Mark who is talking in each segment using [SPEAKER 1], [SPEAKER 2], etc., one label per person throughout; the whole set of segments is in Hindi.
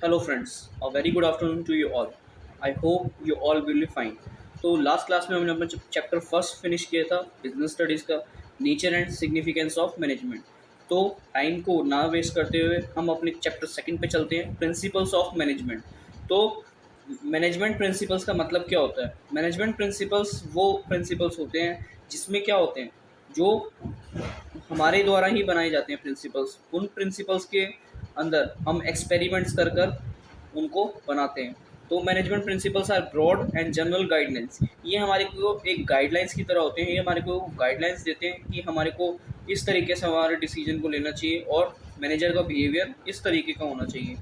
[SPEAKER 1] Hello friends, a very good afternoon to you all. I hope you all will be fine. तो लास्ट क्लास में हमने अपना चैप्टर फर्स्ट फिनिश किया था बिजनेस स्टडीज़ का nature and significance of management. तो टाइम को ना वेस्ट करते हुए हम अपने चैप्टर सेकंड पे चलते हैं, प्रिंसिपल्स ऑफ मैनेजमेंट। तो मैनेजमेंट प्रिंसिपल्स का मतलब क्या होता है? मैनेजमेंट प्रिंसिपल्स वो प्रिंसिपल्स होते हैं जिसमें क्या होते हैं, जो हमारे द्वारा ही बनाए जाते हैं प्रिंसिपल्स। उन प्रिंसिपल्स के अंदर हम एक्सपेरिमेंट्स कर कर उनको बनाते हैं। तो management principles are broad and general guidelines. ये हमारे को एक गाइडलाइंस की तरह होते हैं। ये हमारे को गाइडलाइंस देते हैं कि हमारे को इस तरीके से हमारे डिसीजन को लेना चाहिए और मैनेजर का बिहेवियर इस तरीके का होना चाहिए।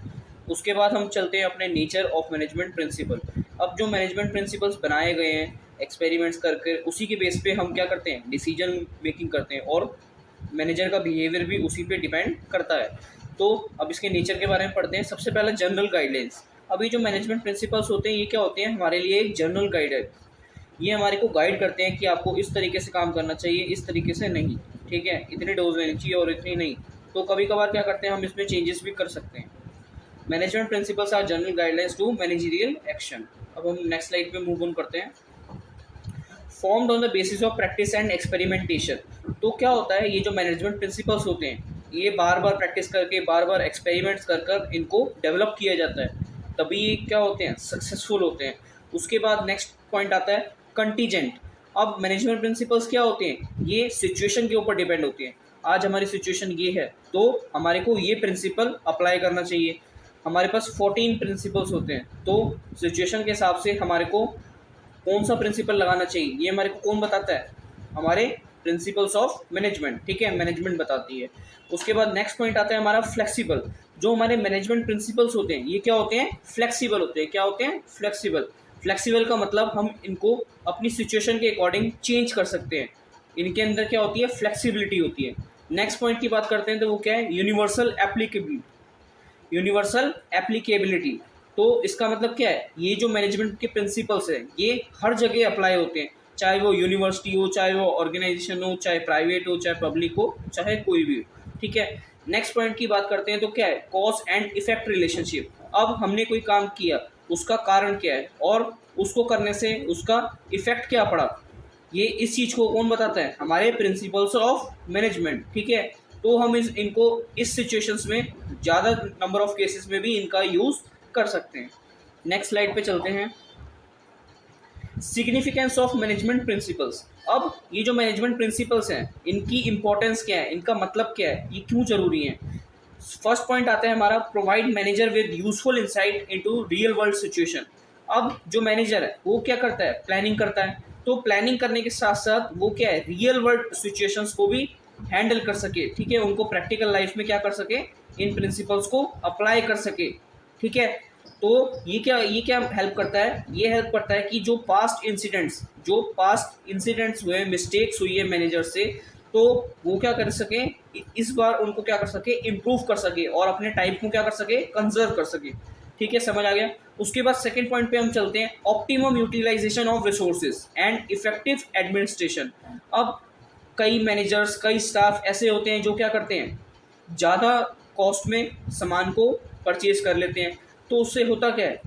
[SPEAKER 1] उसके बाद हम चलते हैं अपने नेचर ऑफ मैनेजमेंट प्रिंसिपल। अब जो मैनेजमेंट प्रिंसिपल्स बनाए गए हैं एक्सपेरिमेंट्स करके, उसी के बेस पे हम क्या करते हैं, डिसीजन मेकिंग करते हैं और मैनेजर का बिहेवियर भी उसी पे डिपेंड करता है। तो अब इसके नेचर के बारे में पढ़ते हैं। सबसे पहले जनरल गाइडलाइंस। अभी जो मैनेजमेंट प्रिंसिपल्स होते हैं ये क्या होते हैं, हमारे लिए एक जनरल गाइड है। ये हमारे को गाइड करते हैं कि आपको इस तरीके से काम करना चाहिए, इस तरीके से नहीं। ठीक है, इतनी डोज लेनी चाहिए और इतनी नहीं। तो कभी कभार क्या करते हैं, हम इसमें चेंजेस भी कर सकते हैं। Management principles are general guidelines to managerial action. अब हम नेक्स्ट स्लाइड पे मूव ऑन करते हैं। Formed on the basis of practice and experimentation. तो क्या होता है, ये जो मैनेजमेंट प्रिंसिपल्स होते हैं ये बार बार प्रैक्टिस करके, बार बार एक्सपेरिमेंट्स कर कर इनको डेवलप किया जाता है, तभी ये क्या होते हैं, सक्सेसफुल होते हैं। उसके बाद नेक्स्ट पॉइंट आता है कंटीजेंट। अब मैनेजमेंट प्रिंसिपल्स क्या होते हैं, ये सिचुएशन के ऊपर डिपेंड होती है। आज हमारी सिचुएशन ये है तो हमारे को ये प्रिंसिपल अप्लाई करना चाहिए। हमारे पास 14 प्रिंसिपल्स होते हैं, तो सिचुएशन के हिसाब से हमारे को कौन सा प्रिंसिपल लगाना चाहिए ये हमारे को कौन बताता है, हमारे प्रिंसिपल्स ऑफ मैनेजमेंट। ठीक है, मैनेजमेंट बताती है। उसके बाद नेक्स्ट पॉइंट आता है हमारा फ्लेक्सिबल। जो हमारे मैनेजमेंट प्रिंसिपल्स होते हैं ये क्या होते हैं, फ्लेक्सिबल होते हैं। क्या होते हैं, फ्लेक्सिबल। फ्लेक्सिबल का मतलब हम इनको अपनी सिचुएशन के अकॉर्डिंग चेंज कर सकते हैं। इनके अंदर क्या होती है, फ्लेक्सिबिलिटी होती है। नेक्स्ट पॉइंट की बात करते हैं तो वो क्या है, यूनिवर्सल एप्लीकेबिलिटी। Universal applicability. तो इसका मतलब क्या है, ये जो मैनेजमेंट के प्रिंसिपल्स हैं ये हर जगह अप्लाई होते हैं, चाहे वो यूनिवर्सिटी हो, चाहे वो ऑर्गेनाइजेशन हो, चाहे प्राइवेट हो, चाहे पब्लिक हो, चाहे कोई भी हो। ठीक है, नेक्स्ट पॉइंट की बात करते हैं तो क्या है, कॉज एंड इफेक्ट रिलेशनशिप। अब हमने कोई काम किया, उसका कारण क्या है और उसको करने से उसका इफेक्ट क्या पड़ा, ये इस चीज़ को कौन बताता है, हमारे प्रिंसिपल्स ऑफ मैनेजमेंट। ठीक है, तो हम इनको इस सिचुएशंस में ज़्यादा नंबर ऑफ केसेस में भी इनका यूज़ कर सकते हैं। नेक्स्ट स्लाइड पे चलते हैं। Significance of management principles. अब ये जो मैनेजमेंट प्रिंसिपल्स हैं इनकी इंपॉर्टेंस क्या है, इनका मतलब क्या है, ये क्यों ज़रूरी है। फर्स्ट पॉइंट आता है हमारा, provide manager with useful insight into real world situation. अब जो मैनेजर है वो क्या करता है, प्लानिंग करता है। तो प्लानिंग करने के साथ साथ वो क्या है, रियल वर्ल्ड सिचुएशंस को भी हैंडल कर सके। ठीक है, उनको प्रैक्टिकल लाइफ में क्या कर सके, इन प्रिंसिपल्स को अप्लाई कर सके। ठीक है, तो ये क्या हेल्प करता है, ये हेल्प करता है कि जो पास्ट इंसिडेंट्स हुए, मिस्टेक्स हुई है मैनेजर से, तो वो क्या कर सके, इस बार उनको क्या कर सके, इम्प्रूव कर सके और अपने टाइम को क्या कर सके, कंजर्व कर सके। ठीक है, समझ आ गया। उसके बाद सेकंड पॉइंट पे हम चलते हैं, optimum utilization of resources and effective administration. अब कई मैनेजर्स, कई स्टाफ ऐसे होते हैं जो क्या करते हैं, ज़्यादा कॉस्ट में सामान को परचेज कर लेते हैं। तो उससे होता क्या है,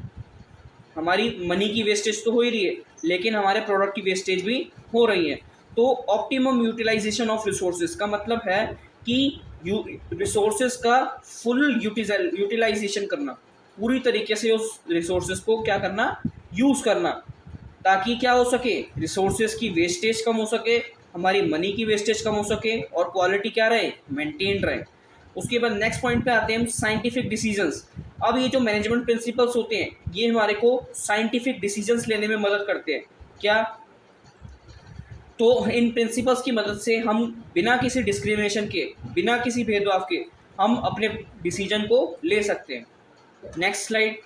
[SPEAKER 1] हमारी मनी की वेस्टेज तो हो ही रही है, लेकिन हमारे प्रोडक्ट की वेस्टेज भी हो रही है। तो ऑप्टिमम यूटिलाइजेशन ऑफ रिसोर्सेज का मतलब है कि रिसोर्सेज का फुल यूटिलाइजेशन करना, पूरी तरीके से उस रिसोर्सेज को क्या करना, यूज़ करना, ताकि क्या हो सके, रिसोर्सेज की वेस्टेज कम हो सके, हमारी मनी की वेस्टेज कम हो सके और क्वालिटी क्या रहे, मेंटेन रहे। उसके बाद नेक्स्ट पॉइंट पे आते हैं हम, साइंटिफिक डिसीजंस। अब ये जो मैनेजमेंट प्रिंसिपल्स होते हैं ये हमारे को साइंटिफिक डिसीजंस लेने में मदद करते हैं। क्या, तो इन प्रिंसिपल्स की मदद से हम बिना किसी डिस्क्रिमिनेशन के, बिना किसी भेदभाव के हम अपने डिसीजन को ले सकते हैं। Next slide.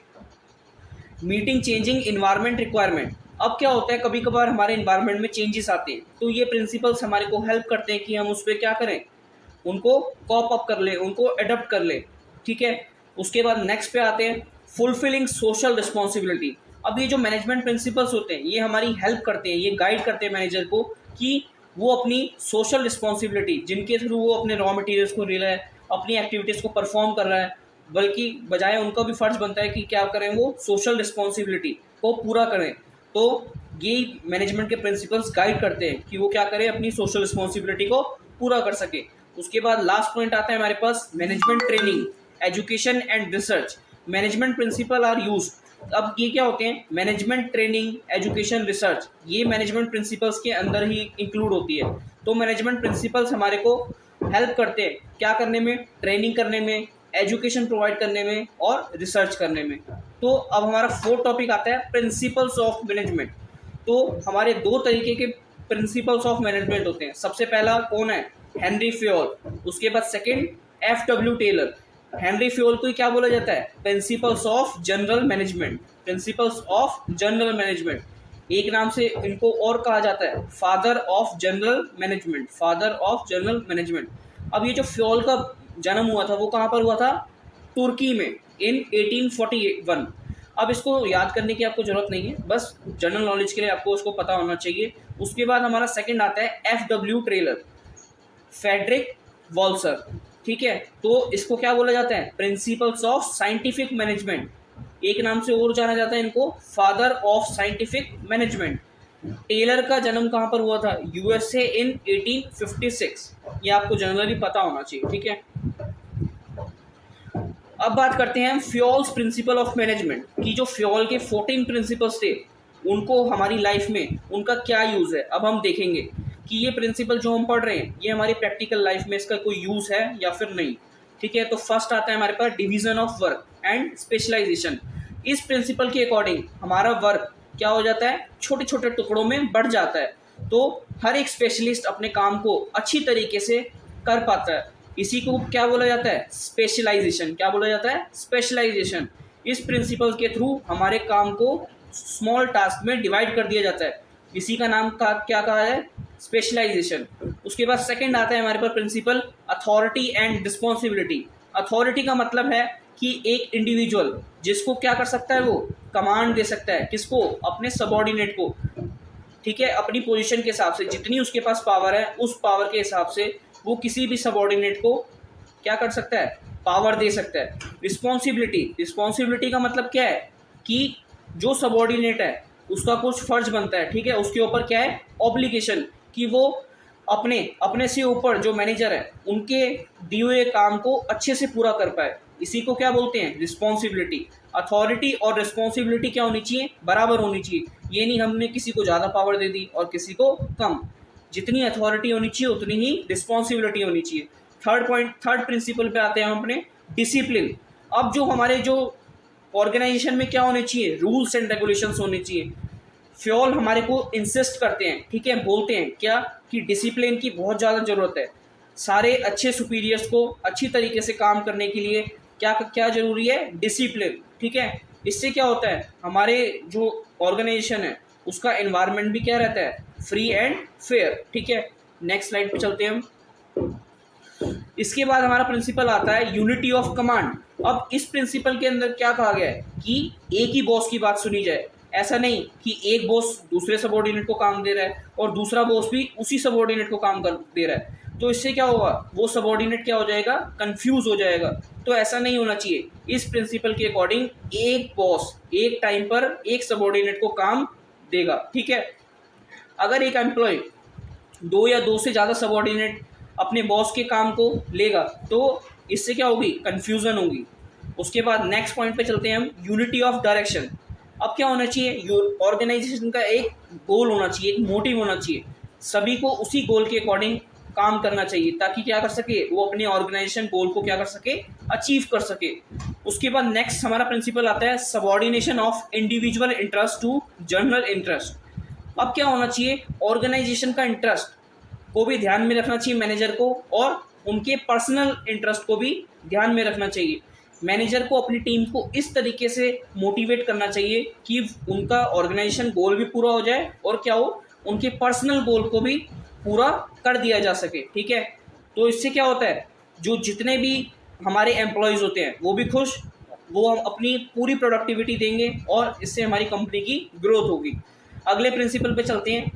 [SPEAKER 1] Meeting changing environment requirement. अब क्या होता है, कभी कभार हमारे इन्वायरमेंट में चेंजेस आते हैं, तो ये प्रिंसिपल्स हमारे को हेल्प करते हैं कि हम उस पर क्या करें, उनको कॉप अप कर ले, उनको अडॉप्ट कर ले। ठीक है, उसके बाद नेक्स्ट पे आते हैं, फुलफिलिंग सोशल रिस्पॉन्सिबिलिटी। अब ये जो मैनेजमेंट प्रिंसिपल्स होते हैं ये हमारी हेल्प करते हैं, ये गाइड करते हैं मैनेजर को कि वो अपनी सोशल रिस्पॉन्सिबिलिटी, जिनके थ्रू वो अपने रॉ मटेरियल्स को ले रहा है, अपनी एक्टिविटीज़ को परफॉर्म कर रहा है, बल्कि बजाय उनका भी फ़र्ज़ बनता है कि क्या करें, वो सोशल रिस्पॉन्सिबिलिटी को पूरा करें। तो ये मैनेजमेंट के प्रिंसिपल्स गाइड करते हैं कि वो क्या करें, अपनी सोशल रिस्पॉन्सिबिलिटी को पूरा कर सके। उसके बाद लास्ट पॉइंट आता है हमारे पास management training, education and research. Management principle are use. अब ये क्या होते हैं, मैनेजमेंट ट्रेनिंग, एजुकेशन, रिसर्च, ये मैनेजमेंट प्रिंसिपल्स के अंदर ही इंक्लूड होती है। तो मैनेजमेंट प्रिंसिपल्स हमारे को हेल्प करते हैं क्या करने में, ट्रेनिंग करने में, एजुकेशन प्रोवाइड करने में और रिसर्च करने में। तो अब हमारा फोर्थ टॉपिक आता है प्रिंसिपल्स ऑफ मैनेजमेंट। तो हमारे दो तरीके के प्रिंसिपल्स ऑफ मैनेजमेंट होते हैं। सबसे पहला कौन है, हेनरी फ्योल। उसके बाद second F W. Taylor. Henry Fayol को क्या बोला जाता है, principles of general management. Principles of general management, एक नाम से इनको और कहा जाता है father of general management, father of general management. अब ये जो फ्योल का जन्म हुआ था वो कहाँ पर हुआ था, तुर्की में, इन 1841। अब इसको याद करने की आपको जरूरत नहीं है, बस जनरल नॉलेज के लिए आपको उसको पता होना चाहिए। उसके बाद हमारा सेकंड आता है एफ.डब्ल्यू. Taylor, Frederick वॉल्सर। ठीक है, तो इसको क्या बोला जाता है, प्रिंसिपल्स ऑफ साइंटिफिक मैनेजमेंट। एक नाम से और जाना जाता है इनको, father of scientific management. Taylor का जन्म कहाँ पर हुआ था, यूएसए, इन 1856। ये आपको जनरली पता होना चाहिए। ठीक है, अब बात करते हैं फ्योल्स प्रिंसिपल ऑफ मैनेजमेंट की। जो फ्योल के 14 प्रिंसिपल्स थे उनको हमारी लाइफ में उनका क्या यूज़ है। अब हम देखेंगे कि ये प्रिंसिपल जो हम पढ़ रहे हैं ये हमारी प्रैक्टिकल लाइफ में इसका कोई यूज़ है या फिर नहीं। ठीक है, तो फर्स्ट आता है हमारे पास division of work and specialisation. इस प्रिंसिपल के अकॉर्डिंग हमारा वर्क क्या हो जाता है, छोटे छोटे टुकड़ों में बढ़ जाता है। तो हर एक स्पेशलिस्ट अपने काम को अच्छी तरीके से कर पाता है। इसी को क्या बोला जाता है, स्पेशलाइजेशन। क्या बोला जाता है, स्पेशलाइजेशन। इस प्रिंसिपल के थ्रू हमारे काम को स्मॉल टास्क में डिवाइड कर दिया जाता है। इसी का नाम का क्या कहा है, स्पेशलाइजेशन। उसके बाद सेकंड आता है हमारे पास principle authority and responsibility. Authority का मतलब है कि एक इंडिविजुअल जिसको क्या कर सकता है, वो कमांड दे सकता है, किसको, अपने सबॉर्डिनेट को। ठीक है, अपनी पोजीशन के हिसाब से जितनी उसके पास पावर है उस पावर के हिसाब से वो किसी भी सबॉर्डिनेट को क्या कर सकता है, पावर दे सकता है। रिस्पॉन्सिबिलिटी, रिस्पॉन्सिबिलिटी का मतलब क्या है कि जो सबॉर्डिनेट है उसका कुछ फर्ज बनता है। ठीक है, उसके ऊपर क्या है, ऑब्लिगेशन, कि वो अपने अपने से ऊपर जो मैनेजर है उनके दिए हुए काम को अच्छे से पूरा कर पाए। इसी को क्या बोलते हैं, रिस्पॉन्सिबिलिटी। अथॉरिटी और रिस्पॉन्सिबिलिटी क्या होनी चाहिए, बराबर होनी चाहिए। ये नहीं हमने किसी को ज़्यादा पावर दे दी और किसी को कम। जितनी अथॉरिटी होनी चाहिए उतनी ही रिस्पॉन्सिबिलिटी होनी चाहिए। थर्ड प्रिंसिपल पे आते हैं हम अपने, डिसिप्लिन। अब जो हमारे जो ऑर्गेनाइजेशन में क्या होने चाहिए, रूल्स एंड रेगुलेशंस होने चाहिए। फ्योल हमारे को इंसिस्ट करते हैं, ठीक है, बोलते हैं क्या, कि डिसिप्लिन की बहुत ज़्यादा ज़रूरत है। सारे अच्छे सुपीरियर्स को अच्छी तरीके से काम करने के लिए क्या क्या ज़रूरी है, डिसिप्लिन। ठीक है, इससे क्या होता है, हमारे जो ऑर्गेनाइजेशन है उसका एनवायरनमेंट भी क्या रहता है, फ्री एंड फेयर। ठीक है, नेक्स्ट स्लाइड पे चलते हैं हम। इसके बाद हमारा प्रिंसिपल आता है यूनिटी ऑफ कमांड। अब इस प्रिंसिपल के अंदर क्या कहा गया है कि एक ही बॉस की बात सुनी जाए। ऐसा नहीं कि एक बॉस दूसरे सबॉर्डिनेट को काम दे रहा है और दूसरा बॉस भी उसी सबॉर्डिनेट को काम कर दे रहा है। तो इससे क्या होगा, वो सबॉर्डिनेट क्या हो जाएगा, कंफ्यूज हो जाएगा। तो ऐसा नहीं होना चाहिए। इस प्रिंसिपल के अकॉर्डिंग एक बॉस एक टाइम पर एक सबॉर्डिनेट को काम देगा। ठीक है, अगर एक एम्प्लॉय दो या दो से ज़्यादा सबॉर्डिनेट अपने बॉस के काम को लेगा तो इससे क्या होगी, कन्फ्यूज़न होगी। उसके बाद नेक्स्ट पॉइंट पे चलते हैं हम, यूनिटी ऑफ डायरेक्शन। अब क्या होना चाहिए, ऑर्गेनाइजेशन का एक गोल होना चाहिए, एक मोटिव होना चाहिए। सभी को उसी गोल के अकॉर्डिंग काम करना चाहिए ताकि क्या कर सके, वो अपने ऑर्गेनाइजेशन गोल को क्या कर सके, अचीव कर सके। उसके बाद नेक्स्ट हमारा प्रिंसिपल आता है subordination of individual interest to general interest. अब क्या होना चाहिए, ऑर्गेनाइजेशन का इंटरेस्ट को भी ध्यान में रखना चाहिए मैनेजर को, और उनके पर्सनल इंटरेस्ट को भी ध्यान में रखना चाहिए। मैनेजर को अपनी टीम को इस तरीके से मोटिवेट करना चाहिए कि उनका ऑर्गेनाइजेशन गोल भी पूरा हो जाए और क्या हो, उनके पर्सनल गोल को भी पूरा कर दिया जा सके। ठीक है, तो इससे क्या होता है, जो जितने भी हमारे एम्प्लॉयज़ होते हैं वो भी खुश, वो हम अपनी पूरी प्रोडक्टिविटी देंगे और इससे हमारी कंपनी की ग्रोथ होगी। अगले प्रिंसिपल पे चलते हैं,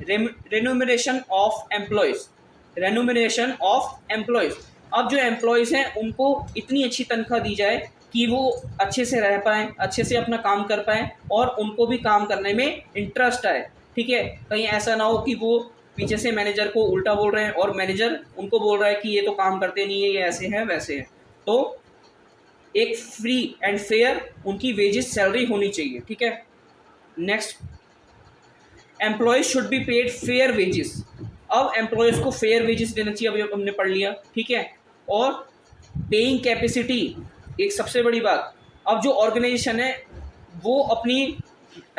[SPEAKER 1] remuneration of employees. Remuneration of employees, अब जो एम्प्लॉयज़ हैं उनको इतनी अच्छी तनख्वाह दी जाए कि वो अच्छे से रह पाएँ, अच्छे से अपना काम कर पाएँ और उनको भी काम करने में इंटरेस्ट आए, ठीक है। कहीं ऐसा ना हो कि वो पीछे से मैनेजर को उल्टा बोल रहे हैं और मैनेजर उनको बोल रहा है कि ये तो काम करते नहीं है, ये ऐसे हैं वैसे हैं। तो एक फ्री एंड फेयर उनकी वेजेस सैलरी होनी चाहिए, ठीक है। Next, employees should be paid fair wages. अब एम्प्लॉयज़ को फेयर वेजेस देना चाहिए, अभी हमने पढ़ लिया, ठीक है। और पेइंग कैपेसिटी, एक सबसे बड़ी बात, अब जो ऑर्गेनाइजेशन है वो अपनी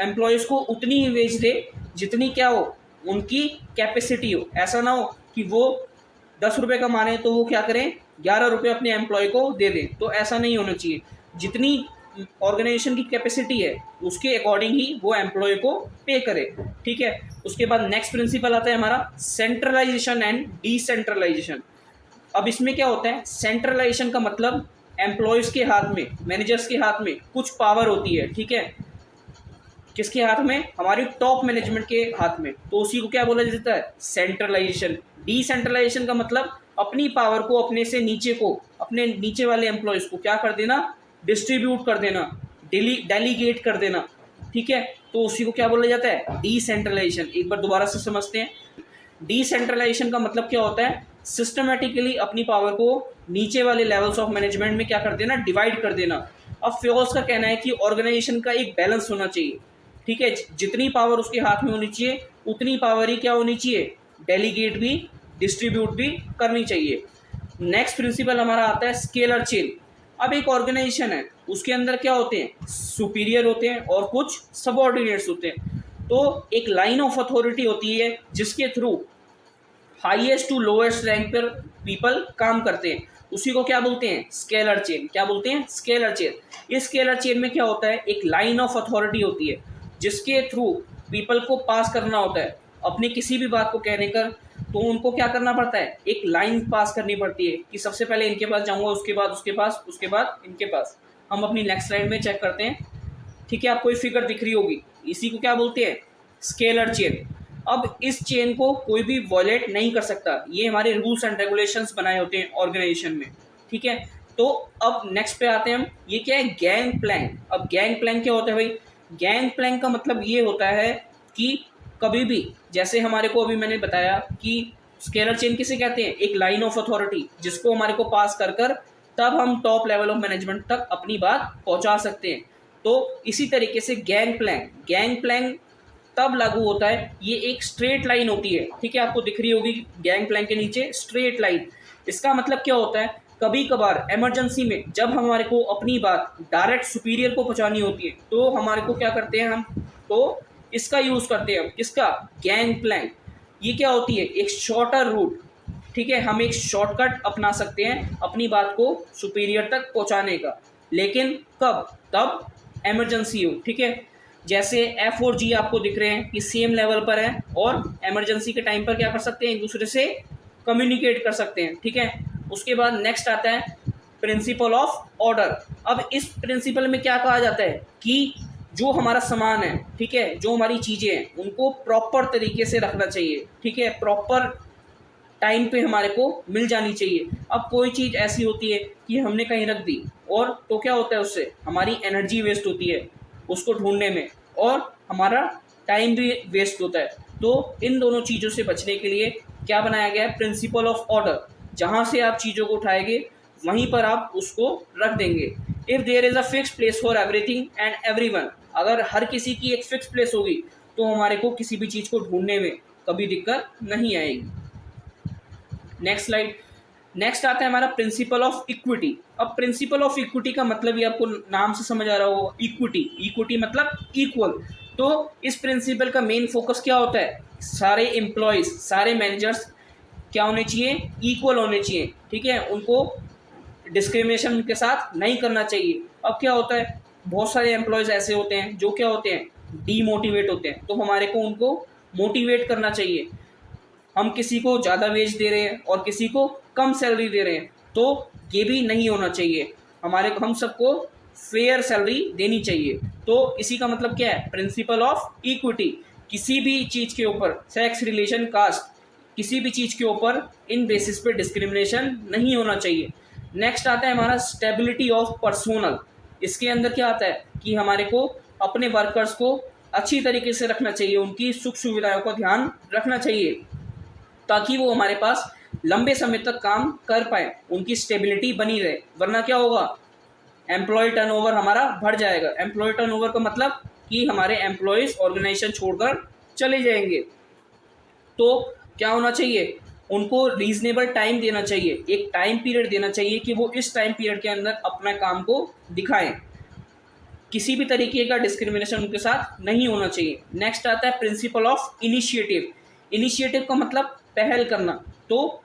[SPEAKER 1] एम्प्लॉयज़ को उतनी ही वेज दे जितनी क्या हो, उनकी कैपेसिटी हो। ऐसा ना हो कि वो 10 रुपये कमा तो वो क्या करें, 11 रुपये अपने एम्प्लॉय को दे दें। तो ऐसा नहीं होना चाहिए। जितनी ऑर्गेनाइजेशन की कैपेसिटी है उसके अकॉर्डिंग ही वो एम्प्लॉय को पे करे, ठीक है। उसके बाद नेक्स्ट प्रिंसिपल आता है हमारा सेंट्रलाइजेशन एंड डिसेंट्रलाइजेशन। अब इसमें क्या होता है, सेंट्रलाइजेशन का मतलब एम्प्लॉयज़ के हाथ में, मैनेजर्स के हाथ में कुछ पावर होती है, ठीक है। किसके हाथ में, हमारी टॉप मैनेजमेंट के हाथ में, तो उसी को क्या बोला जाता है, सेंट्रलाइजेशन। डिसेंट्रलाइजेशन का मतलब अपनी पावर को अपने से नीचे को, अपने नीचे वाले एम्प्लॉयज़ को क्या कर देना, डिस्ट्रीब्यूट कर देना, डेलीगेट कर देना, ठीक है। तो उसी को क्या बोला जाता है, डिसेंट्रलाइजेशन। एक बार दोबारा से समझते हैं। डिसेंट्रलाइजेशन का मतलब क्या होता है, सिस्टमेटिकली अपनी पावर को नीचे वाले लेवल्स ऑफ मैनेजमेंट में क्या कर देना, डिवाइड कर देना। अब फ्योल्स का कहना है कि ऑर्गेनाइजेशन का एक बैलेंस होना चाहिए, ठीक है। जितनी पावर उसके हाथ में होनी चाहिए उतनी पावर ही क्या होनी चाहिए, डेलीगेट भी, डिस्ट्रीब्यूट भी करनी चाहिए। नेक्स्ट प्रिंसिपल हमारा आता है स्केलर चेन। अब एक ऑर्गेनाइजेशन है, उसके अंदर क्या होते हैं, सुपीरियर होते हैं और कुछ सबऑर्डिनेट्स होते हैं। तो एक लाइन ऑफ अथॉरिटी होती है जिसके through highest to lowest rank पर पीपल काम करते हैं, उसी को क्या बोलते हैं, स्केलर चेन। क्या बोलते हैं, स्केलर चेन। इस स्केलर चेन में क्या होता है, एक लाइन ऑफ अथॉरिटी होती है जिसके थ्रू पीपल को पास करना होता है अपनी किसी भी बात को कहने का। तो उनको क्या करना पड़ता है, एक लाइन पास करनी पड़ती है कि सबसे पहले इनके पास जाऊंगा, उसके बाद उसके पास, उसके बाद इनके पास। हम अपनी नेक्स्ट स्लाइड में चेक करते हैं, ठीक है। आपको ये फिगर दिख रही होगी, इसी को क्या बोलते हैं, स्केलर चेन। अब इस चेन को कोई भी वॉयलेट नहीं कर सकता, ये हमारे रूल्स एंड रेगुलेशंस बनाए होते हैं ऑर्गेनाइजेशन में, ठीक है। तो अब नेक्स्ट पे आते हैं हम, ये क्या है, गैंग प्लैंक। अब गैंग प्लैंक क्या होता है भाई, गैंग प्लैंक का मतलब ये होता है कि कभी भी, जैसे हमारे को अभी मैंने बताया कि स्केलर चेन किसे कहते हैं, एक लाइन ऑफ अथॉरिटी जिसको हमारे को पास कर कर तब हम टॉप लेवल ऑफ मैनेजमेंट तक अपनी बात पहुंचा सकते हैं। तो इसी तरीके से गैंग प्लैंक तब लागू होता है, ये एक स्ट्रेट लाइन होती है, ठीक है। आपको दिख रही होगी गैंग प्लैंक के नीचे स्ट्रेट लाइन। इसका मतलब क्या होता है, कभी कभार इमरजेंसी में जब हमारे को अपनी बात डायरेक्ट सुपीरियर को पहुंचानी होती है तो हमारे को क्या करते हैं हम, तो इसका यूज़ करते हैं, किसका, गैंग प्लैंक। ये क्या होती है, एक शॉर्टर रूट, ठीक है। हम एक शॉर्टकट अपना सकते हैं अपनी बात को सुपीरियर तक पहुंचाने का, लेकिन कब, तब इमरजेंसी हो, ठीक है। जैसे F और G आपको दिख रहे हैं कि सेम लेवल पर है और इमरजेंसी के टाइम पर क्या कर सकते हैं, एक दूसरे से कम्युनिकेट कर सकते हैं, ठीक है। उसके बाद नेक्स्ट आता है प्रिंसिपल ऑफ ऑर्डर। अब इस प्रिंसिपल में क्या कहा जाता है कि जो हमारा सामान है, ठीक है, जो हमारी चीज़ें हैं उनको प्रॉपर तरीके से रखना चाहिए, ठीक है। प्रॉपर टाइम पे हमारे को मिल जानी चाहिए। अब कोई चीज़ ऐसी होती है कि हमने कहीं रख दी और तो क्या होता है, उससे हमारी एनर्जी वेस्ट होती है उसको ढूंढने में और हमारा टाइम भी वेस्ट होता है। तो इन दोनों चीज़ों से बचने के लिए क्या बनाया गया है, प्रिंसिपल ऑफ ऑर्डर। जहाँ से आप चीज़ों को उठाएंगे वहीं पर आप उसको रख देंगे। If there is a fix place for everything and everyone, अगर हर किसी की एक फिक्स प्लेस होगी तो हमारे को किसी भी चीज़ को ढूंढने में कभी दिक्कत नहीं आएगी। Next slide. नेक्स्ट आता है हमारा प्रिंसिपल ऑफ इक्विटी। अब प्रिंसिपल ऑफ इक्विटी का मतलब ये आपको नाम से समझ आ रहा हो, इक्विटी मतलब इक्वल। तो इस प्रिंसिपल का मेन फोकस क्या होता है, सारे एम्प्लॉयज़, सारे मैनेजर्स क्या होने चाहिए, इक्वल होने चाहिए, ठीक है। उनको डिस्क्रिमिनेशन उनके साथ नहीं करना चाहिए। अब क्या होता है, बहुत सारे एम्प्लॉयज़ ऐसे होते हैं जो क्या होते हैं, डीमोटिवेट होते हैं। तो हमारे को उनको मोटिवेट करना चाहिए। हम किसी को ज़्यादा वेज दे रहे हैं और किसी को कम सैलरी दे रहे हैं, तो ये भी नहीं होना चाहिए। हम सबको फेयर सैलरी देनी चाहिए। तो इसी का मतलब क्या है, प्रिंसिपल ऑफ इक्विटी। किसी भी चीज़ के ऊपर, सेक्स, रिलीजन, कास्ट, किसी भी चीज़ के ऊपर इन बेसिस पे डिस्क्रिमिनेशन नहीं होना चाहिए। नेक्स्ट आता है हमारा स्टेबिलिटी ऑफ पर्सोनल। इसके अंदर क्या आता है कि हमारे को अपने वर्कर्स को अच्छी तरीके से रखना चाहिए, उनकी सुख सुविधाओं का ध्यान रखना चाहिए ताकि वो हमारे पास लंबे समय तक काम कर पाए, उनकी स्टेबिलिटी बनी रहे। वरना क्या होगा, एम्प्लॉय टर्नओवर हमारा बढ़ जाएगा। एम्प्लॉय टर्नओवर का मतलब कि हमारे एम्प्लॉयज़ ऑर्गेनाइजेशन छोड़कर चले जाएंगे। तो क्या होना चाहिए, उनको रीजनेबल टाइम देना चाहिए, एक टाइम पीरियड देना चाहिए कि वो इस टाइम पीरियड के अंदर अपना काम को दिखाएं। किसी भी तरीके का डिस्क्रिमिनेशन उनके साथ नहीं होना चाहिए। नेक्स्ट आता है प्रिंसिपल ऑफ इनिशिएटिव। इनिशिएटिव का मतलब पहल करना। तो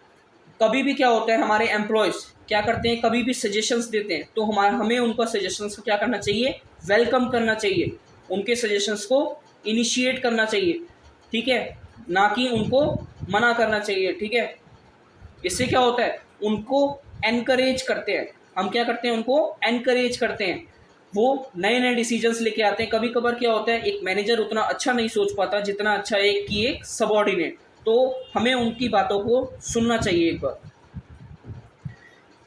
[SPEAKER 1] कभी भी क्या होता है, हमारे एम्प्लॉयज़ क्या करते हैं, कभी भी सजेशंस देते हैं तो हमें उनका सजेशंस को क्या करना चाहिए, वेलकम करना चाहिए, उनके सजेशंस को इनिशिएट करना चाहिए, ठीक है, ना कि उनको मना करना चाहिए, ठीक है। इससे क्या होता है, उनको एनकरेज करते हैं, हम क्या करते हैं, उनको एनकरेज करते हैं, वो नए नए डिसीजंस लेके आते हैं। कभी कभार क्या होता है, एक मैनेजर उतना अच्छा नहीं सोच पाता जितना अच्छा एक सबॉर्डिनेट, तो हमें उनकी बातों को सुनना चाहिए एक बार।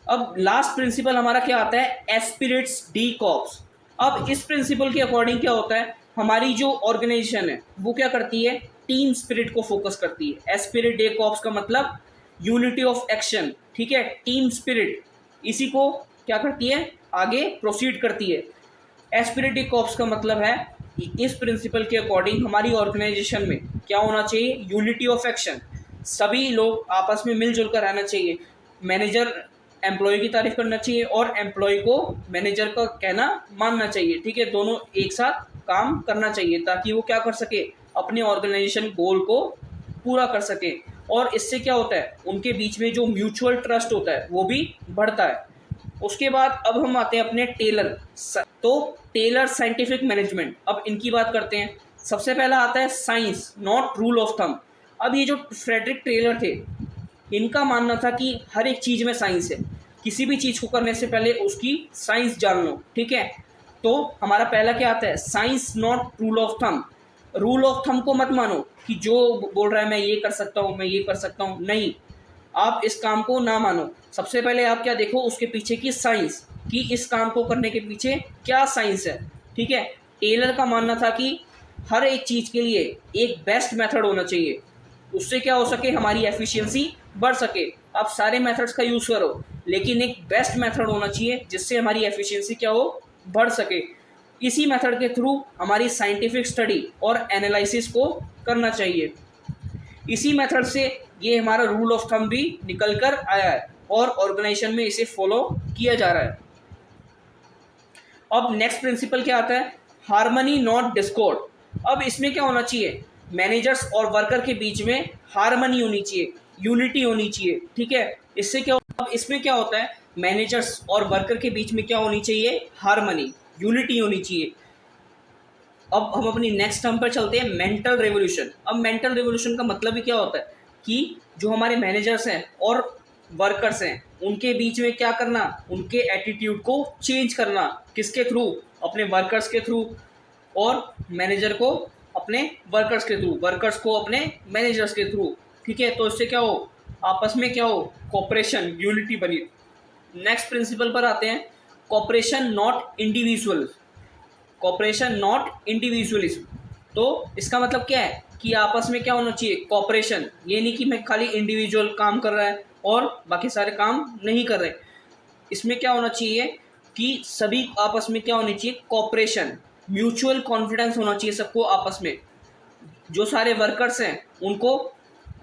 [SPEAKER 1] अब लास्ट प्रिंसिपल हमारा क्या आता है, एस्पिरिट्स डी कॉप्स। अब इस प्रिंसिपल के अकॉर्डिंग क्या होता है, हमारी जो ऑर्गेनाइजेशन है वो क्या करती है, टीम स्पिरिट को फोकस करती है। एस्पिरिट डे कॉप्स का मतलब यूनिटी ऑफ एक्शन, ठीक है, टीम स्पिरिट, इसी को क्या करती है, आगे प्रोसीड करती है। एस्पिरिट डे कॉप्स का मतलब है कि इस प्रिंसिपल के अकॉर्डिंग हमारी ऑर्गेनाइजेशन में क्या होना चाहिए, यूनिटी ऑफ एक्शन, सभी लोग आपस में मिलजुल कर रहना चाहिए। मैनेजर एम्प्लॉय की तारीफ करना चाहिए और एम्प्लॉय को मैनेजर का कहना मानना चाहिए, ठीक है, दोनों एक साथ काम करना चाहिए ताकि वो क्या कर सके, अपने ऑर्गेनाइजेशन गोल को पूरा कर सके। और इससे क्या होता है, उनके बीच में जो म्यूचुअल ट्रस्ट होता है वो भी बढ़ता है। उसके बाद अब हम आते हैं अपने टेलर। तो टेलर साइंटिफिक मैनेजमेंट, अब इनकी बात करते हैं। सबसे पहला आता है science not rule of thumb. अब ये जो फ्रेडरिक टेलर थे, इनका मानना था कि हर एक चीज़ में साइंस है, किसी भी चीज़ को करने से पहले उसकी साइंस जान लो, ठीक है। तो हमारा पहला क्या आता है, science not rule of thumb. Rule of thumb को मत मानो कि जो बोल रहा है मैं ये कर सकता हूँ, मैं ये कर सकता हूँ, नहीं, आप इस काम को ना मानो। सबसे पहले आप क्या देखो, उसके पीछे की साइंस, कि इस काम को करने के पीछे क्या साइंस है, ठीक है। टेलर का मानना था कि हर एक चीज़ के लिए एक बेस्ट मेथड होना चाहिए, उससे क्या हो सके, हमारी एफिशिएंसी बढ़ सके। आप सारे मेथड्स का यूज़ करो लेकिन एक बेस्ट मेथड होना चाहिए जिससे हमारी एफिशिएंसी क्या हो, बढ़ सके। इसी मेथड के थ्रू हमारी साइंटिफिक स्टडी और एनालिसिस को करना चाहिए। इसी मेथड से ये हमारा रूल ऑफ थंब भी निकल कर आया है और ऑर्गेनाइजेशन में इसे फॉलो किया जा रहा है। अब नेक्स्ट प्रिंसिपल क्या आता है, हार्मनी नॉट डिस्कॉर्ड। अब इसमें क्या होना चाहिए, मैनेजर्स और वर्कर के बीच में हार्मनी होनी चाहिए, यूनिटी होनी चाहिए, ठीक है। इससे क्या, अब इसमें क्या होता है, मैनेजर्स और वर्कर के बीच में क्या होनी चाहिए, हार्मनी, यूनिटी होनी चाहिए। अब हम अपनी नेक्स्ट टर्म पर चलते हैं, मेंटल रेवोल्यूशन। अब मेंटल रेवोल्यूशन का मतलब ही क्या होता है कि जो हमारे मैनेजर्स हैं और वर्कर्स हैं उनके बीच में क्या करना, उनके एटीट्यूड को चेंज करना, किसके थ्रू, अपने वर्कर्स के थ्रू, और मैनेजर को अपने वर्कर्स के थ्रू, वर्कर्स को अपने मैनेजर्स के थ्रू, ठीक है। तो इससे क्या हो, आपस में क्या हो, कोऑपरेशन, यूनिटी बनी। नेक्स्ट प्रिंसिपल पर आते हैं, cooperation not individual, cooperation not individualism. तो इसका मतलब क्या है कि आपस में क्या होना चाहिए, कोऑपरेशन, ये नहीं कि मैं खाली इंडिविजुअल काम कर रहा है और बाकी सारे काम नहीं कर रहे। इसमें क्या होना चाहिए कि सभी आपस में क्या होनी चाहिए, कोऑपरेशन, म्यूचुअल कॉन्फिडेंस होना चाहिए सबको आपस में। जो सारे वर्कर्स हैं उनको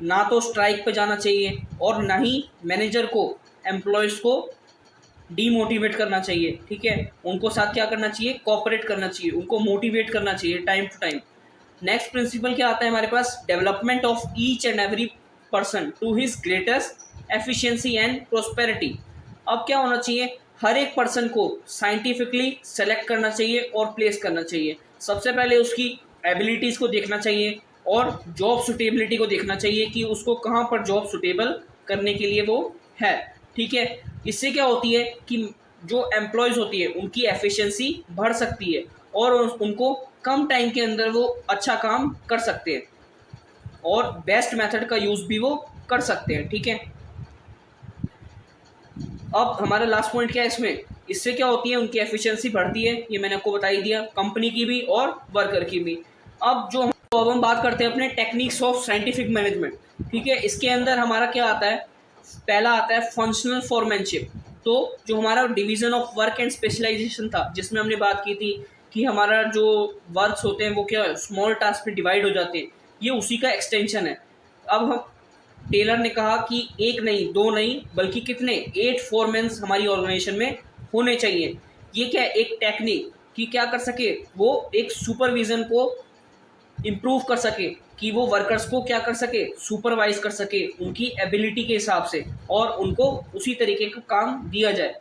[SPEAKER 1] ना तो स्ट्राइक पे जाना चाहिए और ना ही मैनेजर को, एम्प्लॉयज़ को डीमोटिवेट करना चाहिए, ठीक है। उनको साथ क्या करना चाहिए, कोऑपरेट करना चाहिए, उनको मोटिवेट करना चाहिए time to time. Next principle क्या आता है हमारे पास, development of each and every person to his greatest efficiency and prosperity. अब क्या होना चाहिए, हर एक पर्सन को साइंटिफिकली सेलेक्ट करना चाहिए और प्लेस करना चाहिए। सबसे पहले उसकी एबिलिटीज़ को देखना चाहिए और जॉब सुटेबिलिटी को देखना चाहिए कि उसको कहाँ पर जॉब सुटेबल करने के लिए वो है, ठीक है। इससे क्या होती है कि जो एम्प्लॉयज़ होती है उनकी एफिशिएंसी बढ़ सकती है और उनको कम टाइम के अंदर वो अच्छा काम कर सकते हैं और बेस्ट मेथड का यूज़ भी वो कर सकते हैं, ठीक है। अब हमारा लास्ट पॉइंट क्या है इसमें, इससे क्या होती है, उनकी एफिशिएंसी बढ़ती है, ये मैंने आपको बता ही दिया, कंपनी की भी और वर्कर की भी। अब हम बात करते हैं अपने टेक्निक्स ऑफ साइंटिफिक मैनेजमेंट। ठीक है, इसके अंदर हमारा क्या आता है, पहला आता है फंक्शनल फॉरमैनशिप। तो जो हमारा division of work and specialization था, जिसमें हमने बात की थी कि हमारा जो वर्क्स होते हैं वो क्या स्मॉल टास्क में डिवाइड हो जाते हैं, ये उसी का एक्सटेंशन है। अब हम टेलर ने कहा कि एक नहीं, दो नहीं, बल्कि कितने 8 फोरमैन्स हमारी ऑर्गेनाइजेशन में होने चाहिए। ये क्या है, एक टेक्निक कि क्या कर सके, वो एक सुपरविजन को इम्प्रूव कर सके, कि वो वर्कर्स को क्या कर सके, सुपरवाइज कर सके उनकी एबिलिटी के हिसाब से, और उनको उसी तरीके का काम दिया जाए।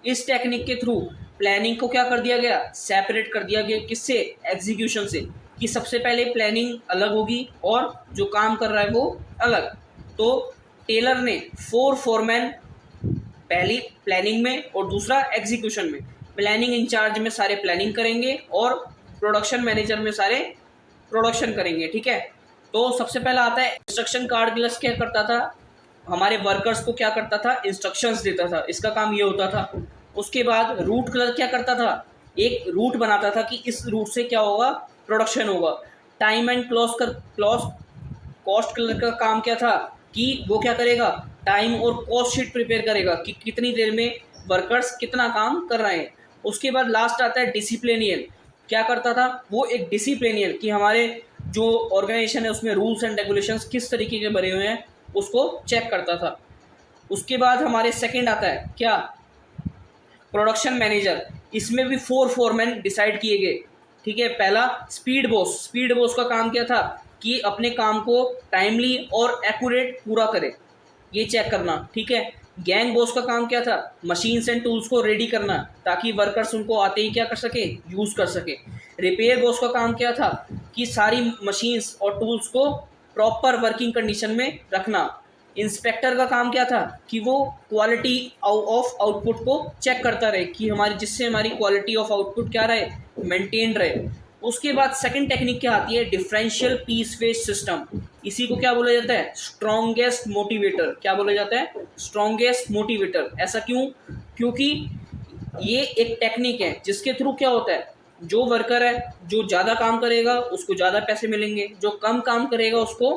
[SPEAKER 1] इस टेक्निक के थ्रू प्लानिंग को क्या कर दिया गया, सेपरेट कर दिया गया, किससे, एग्जीक्यूशन से, कि सबसे पहले प्लानिंग अलग होगी और जो काम कर रहा है वो अलग। तो टेलर ने 4 फोरमैन, पहली प्लानिंग में और दूसरा एग्जीक्यूशन में। प्लानिंग इंचार्ज में सारे प्लानिंग करेंगे और प्रोडक्शन मैनेजर में सारे प्रोडक्शन करेंगे। ठीक है, तो सबसे पहला आता है इंस्ट्रक्शन कार्ड। ग्लस क्या करता था, हमारे वर्कर्स को क्या करता था, इंस्ट्रक्शंस देता था, इसका काम ये होता था। उसके बाद रूट क्लर्क क्या करता था, एक रूट बनाता था कि इस रूट से क्या होगा, प्रोडक्शन होगा। टाइम एंड कॉस्ट क्लर्क का काम क्या था, कि वो क्या करेगा, टाइम और कॉस्ट शीट प्रिपेयर करेगा कि कितनी देर में वर्कर्स कितना काम कर रहे हैं। उसके बाद लास्ट आता है डिसिप्लिनियन। क्या करता था, वो एक डिसिप्लिनियन कि हमारे जो ऑर्गेनाइजेशन है उसमें रूल्स एंड रेगुलेशंस किस तरीके के बने हुए हैं, उसको चेक करता था। उसके बाद हमारे सेकंड आता है क्या, प्रोडक्शन मैनेजर। इसमें भी 4 फोरमैन डिसाइड किए गए। ठीक है, पहला स्पीड बॉस। स्पीड बॉस का काम क्या था, कि अपने काम को टाइमली और एक्यूरेट पूरा करे, ये चेक करना। ठीक है, गैंग बॉस का काम क्या था, मशीन्स एंड टूल्स को रेडी करना ताकि वर्कर्स उनको आते ही क्या कर सके, यूज़ कर सके। रिपेयर बॉस का काम क्या था, कि सारी मशीन्स और टूल्स को प्रॉपर वर्किंग कंडीशन में रखना। इंस्पेक्टर का काम क्या था, कि वो क्वालिटी ऑफ आउटपुट को चेक करता रहे, कि हमारी जिससे हमारी क्वालिटी ऑफ आउटपुट क्या रहे, मेंटेन रहे। उसके बाद सेकंड टेक्निक क्या आती है, डिफरेंशियल पीस वेज सिस्टम। इसी को क्या बोला जाता है, स्ट्रॉन्गेस्ट मोटिवेटर। क्या बोला जाता है, स्ट्रॉन्गेस्ट मोटिवेटर। ऐसा क्यों, क्योंकि ये एक टेक्निक है जिसके थ्रू क्या होता है, जो वर्कर है जो ज़्यादा काम करेगा उसको ज़्यादा पैसे मिलेंगे, जो कम काम करेगा उसको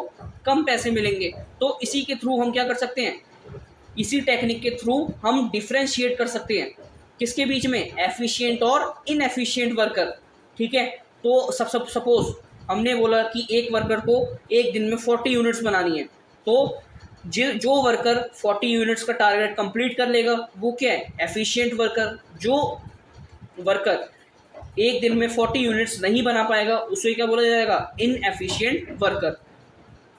[SPEAKER 1] कम पैसे मिलेंगे। तो इसी के थ्रू हम क्या कर सकते हैं, इसी टेक्निक के थ्रू हम डिफ्रेंशिएट कर सकते हैं किसके बीच में, एफिशिएंट और इनएफिशिएंट वर्कर। ठीक है, तो सपोज हमने बोला कि एक वर्कर को एक दिन में 40 यूनिट्स बनानी है, तो जो वर्कर 40 यूनिट्स का टारगेट कंप्लीट कर लेगा वो क्या है, एफिशिएंट वर्कर। जो वर्कर एक दिन में 40 यूनिट्स नहीं बना पाएगा उसे क्या बोला जाएगा, इनएफिशिएंट वर्कर।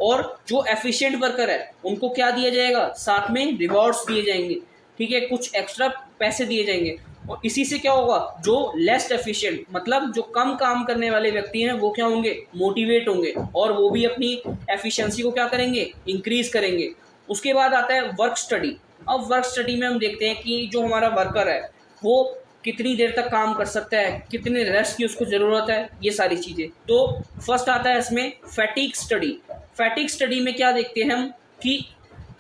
[SPEAKER 1] और जो एफिशिएंट वर्कर है उनको क्या दिया जाएगा, साथ में रिवॉर्ड्स दिए जाएंगे। ठीक है, कुछ एक्स्ट्रा पैसे दिए जाएंगे। और इसी से क्या होगा, जो लेस एफिशिएंट मतलब जो कम काम करने वाले व्यक्ति हैं वो क्या होंगे, मोटिवेट होंगे, और वो भी अपनी एफिशिएंसी को क्या करेंगे, इंक्रीज करेंगे। उसके बाद आता है वर्क स्टडी। अब वर्क स्टडी में हम देखते हैं कि जो हमारा वर्कर है वो कितनी देर तक काम कर सकता है, कितने रेस्ट की उसको ज़रूरत है, ये सारी चीज़ें। तो फर्स्ट आता है इसमें फैटिग स्टडी। फैटिग स्टडी में क्या देखते हैं हम, कि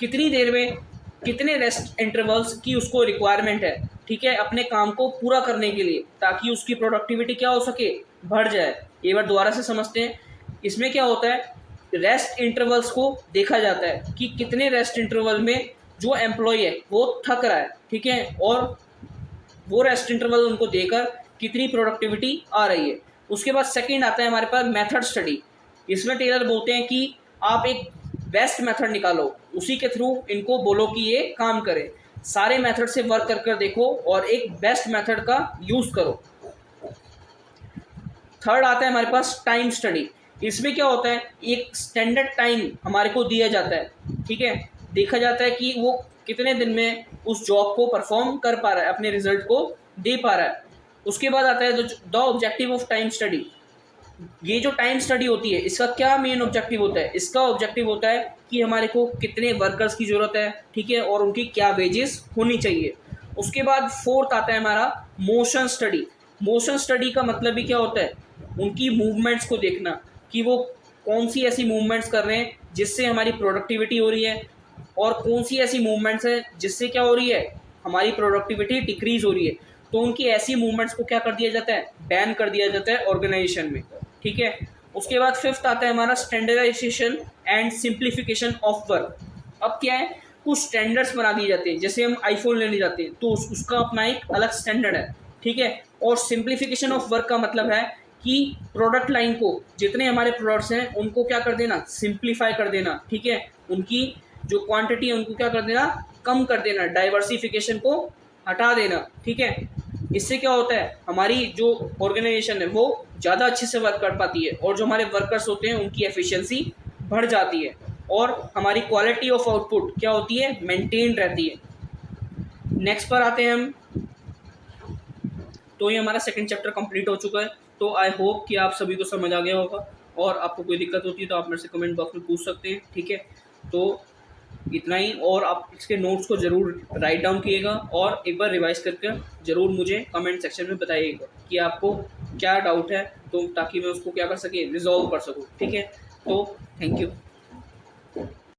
[SPEAKER 1] कितनी देर में कितने रेस्ट इंटरवल्स की उसको रिक्वायरमेंट है। ठीक है, अपने काम को पूरा करने के लिए, ताकि उसकी प्रोडक्टिविटी क्या हो सके, बढ़ जाए। एक बार दोबारा से समझते हैं। इसमें क्या होता है, रेस्ट इंटरवल्स को देखा जाता है कि कितने रेस्ट इंटरवल में जो एम्प्लॉय है वो थक रहा है। ठीक है, और वो रेस्ट इंटरवल उनको देकर कितनी प्रोडक्टिविटी आ रही है। उसके बाद सेकंड आता है हमारे पास मेथड स्टडी। इसमें टेलर बोलते हैं कि आप एक बेस्ट मेथड निकालो, उसी के थ्रू इनको बोलो कि ये काम करे। सारे मेथड से वर्क कर देखो और एक बेस्ट मेथड का यूज़ करो। थर्ड आता है हमारे पास टाइम स्टडी। इसमें क्या होता है, एक स्टैंडर्ड टाइम हमारे को दिया जाता है। ठीक है, देखा जाता है कि वो कितने दिन में उस जॉब को परफॉर्म कर पा रहा है, अपने रिजल्ट को दे पा रहा है। उसके बाद आता है the objective of time study. ये जो टाइम स्टडी होती है इसका क्या मेन ऑब्जेक्टिव होता है, इसका ऑब्जेक्टिव होता है कि हमारे को कितने वर्कर्स की ज़रूरत है। ठीक है, और उनकी क्या वेजेस होनी चाहिए। उसके बाद फोर्थ आता है हमारा मोशन स्टडी। मोशन स्टडी का मतलब ही क्या होता है, उनकी मूवमेंट्स को देखना कि वो कौन सी ऐसी मूवमेंट्स कर रहे हैं जिससे हमारी प्रोडक्टिविटी हो रही है, और कौन सी ऐसी मूवमेंट्स है जिससे क्या हो रही है, हमारी प्रोडक्टिविटी डिक्रीज हो रही है, तो उनकी ऐसी मूवमेंट्स को क्या कर दिया जाता है, बैन कर दिया जाता है ऑर्गेनाइजेशन में, ठीक है। उसके बाद फिफ्थ आता है हमारा standardization and simplification of work. अब क्या है, कुछ स्टैंडर्ड्स बना दिए जाते हैं, जैसे हम आईफोन लेने जाते हैं तो उसका अपना एक अलग स्टैंडर्ड है, ठीक है। और सिंप्लीफिकेशन ऑफ वर्क का मतलब है कि प्रोडक्ट लाइन को, जितने हमारे प्रोडक्ट्स हैं उनको क्या कर देना, सिंप्लीफाई कर देना, ठीक है। उनकी जो क्वांटिटी है उनको क्या कर देना, कम कर देना, डाइवर्सिफिकेशन को हटा देना, ठीक है। इससे क्या होता है, हमारी जो ऑर्गेनाइजेशन है वो ज़्यादा अच्छे से वर्क कर पाती है, और जो हमारे वर्कर्स होते हैं उनकी एफिशिएंसी बढ़ जाती है, और हमारी क्वालिटी ऑफ आउटपुट क्या होती है, मेंटेन रहती है। नेक्स्ट पर आते हैं हम। तो ये हमारा सेकंड चैप्टर कंप्लीट हो चुका है। तो आई होप कि आप सभी को समझ आ गया होगा, और आपको कोई दिक्कत होती है तो आप मेरे से कमेंट बॉक्स में पूछ सकते हैं, ठीक है। तो इतना ही, और आप इसके नोट्स को ज़रूर राइट डाउन कीजिएगा और एक बार रिवाइज करके ज़रूर मुझे कमेंट सेक्शन में बताइएगा कि आपको क्या डाउट है, तो ताकि मैं उसको क्या कर सके, रिजॉल्व कर सकूँ, ठीक है। तो थैंक यू।